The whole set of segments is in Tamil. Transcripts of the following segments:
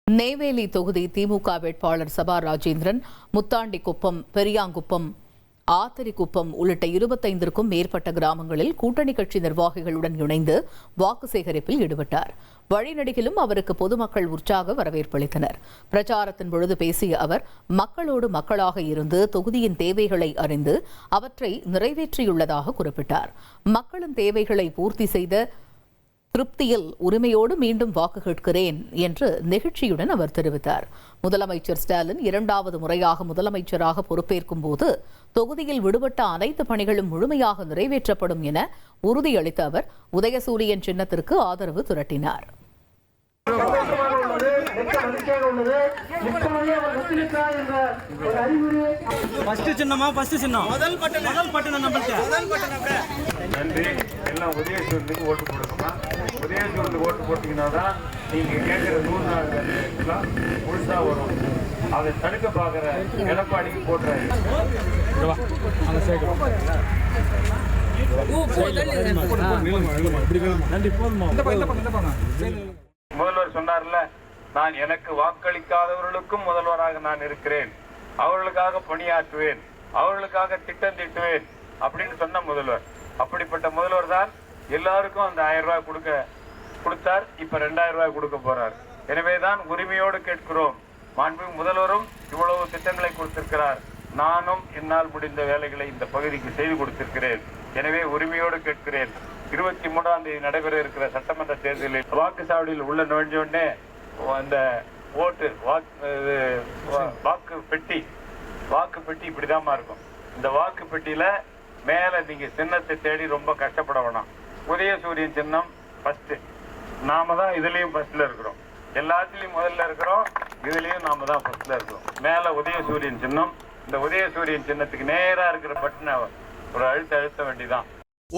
நெய்வேலி தொகுதி திமுக வேட்பாளர் சபா ராஜேந்திரன் முத்தாண்டிக்குப்பம், பெரியாங்குப்பம், ஆத்தரிக்குப்பம் உள்ளிட்ட 25க்கும் மேற்பட்ட கிராமங்களில் கூட்டணி கட்சி நிர்வாகிகளுடன் இணைந்து வாக்கு சேகரிப்பில் ஈடுபட்டார். வழிநெடுகிலும் அவருக்கு பொதுமக்கள் உற்சாக வரவேற்பளித்தனர். பிரச்சாரத்தின் பொழுது பேசிய அவர், மக்களோடு மக்களாக இருந்து தொகுதியின் தேவைகளை அறிந்து அவற்றை நிறைவேற்றியுள்ளதாக குறிப்பிட்டார். மக்களின் தேவைகளை பூர்த்தி செய்த திருப்தியில் உரிமையோடு மீண்டும் வாக்கு கேட்கிறேன் என்று நெகிழ்ச்சியுடன் அவர் தெரிவித்தார். முதலமைச்சர் ஸ்டாலின் 2வது முறையாக முதலமைச்சராக பொறுப்பேற்கும் போது தொகுதியில் விடுபட்ட அனைத்து பணிகளும் முழுமையாக நிறைவேற்றப்படும் என உறுதியளித்த அவர் உதயசூரியன் சின்னத்திற்கு ஆதரவு திரட்டினார். நன்றி. எல்லாம் உதயசூரியனுக்கு ஓட்டு போடுங்கம்மா. உதயசூரியனுக்கு ஓட்டு போட்டீங்கன்னா தான் நீங்க கேட்கிற 100 நாள் வேலையெல்லாம் முழுசா வரும். அதை தடுக்க பார்க்கிற எடப்பாடிக்கு போட்டுறாரு. முதல்வர் சொன்னார்ல, நான் எனக்கு வாக்களிக்காதவர்களுக்கும் முதல்வராக நான் இருக்கிறேன், அவர்களுக்காக பணியாற்றுவேன், அவர்களுக்காக திட்டம் தீட்டுவேன் அப்படின்னு சொன்ன முதல்வர். அப்படிப்பட்ட முதல்வர் தான் எல்லாருக்கும் அந்த 1000 ரூபாய் கொடுத்தார். இப்ப 2000 ரூபாய் கொடுக்க போறார். எனவேதான் உரிமையோடு கேட்கிறோம். மாண்புமிகு முதல்வரும் இவ்வளவு திட்டங்களை கொடுத்திருக்கிறார். நானும் என்னால் முடிந்த வேலைகளை இந்த பகுதிக்கு செய்து கொடுத்திருக்கிறேன். எனவே உரிமையோடு கேட்கிறேன். 23ஆம் தேதி நடைபெற இருக்கிற சட்டமன்ற தேர்தலில் வாக்குச்சாவடியில் உள்ள நுழைஞ்சோடனே அந்த வாக்கு பெட்டி இப்படிதான் இருக்கும். இந்த வாக்கு பெட்டியில மேல நீங்க சின்னத்தை தேடி ரொம்ப கஷ்டப்பட வேணாம். உதயசூரியன் சின்னம் ஃபர்ஸ்ட். நாம தான் இதுலயும் ஃபர்ஸ்ட்ல இருக்கிறோம். எல்லாத்துலயும் முதல்ல இருக்கிறோம். இதுலயும் நாம தான் ஃபர்ஸ்ட்ல இருக்கிறோம். மேல உதயசூரியன் சின்னம். இந்த உதயசூரியன் சின்னத்துக்கு நேரா இருக்கிற பட்டனை ஒரு அழுத்த வேண்டிதான்.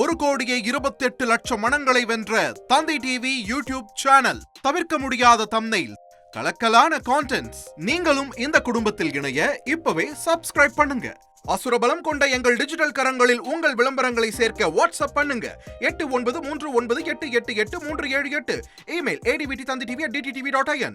1,28,00,000 மனங்களை வென்ற தந்தி டிவி யூடியூப் சேனல். தவிர்க்க முடியாத தம்ப்நெயில், கலக்கலான கான்டென்ட்ஸ். நீங்களும் இந்த குடும்பத்தில் இணைய இப்பவே சப்ஸ்கிரைப் பண்ணுங்க. அசுரபலம் கொண்ட எங்கள் டிஜிட்டல் கரங்களில் உங்கள் விளம்பரங்களை சேர்க்க வாட்ஸ்அப் பண்ணுங்க. 893988883778. Email advtthanditv@dttv.in.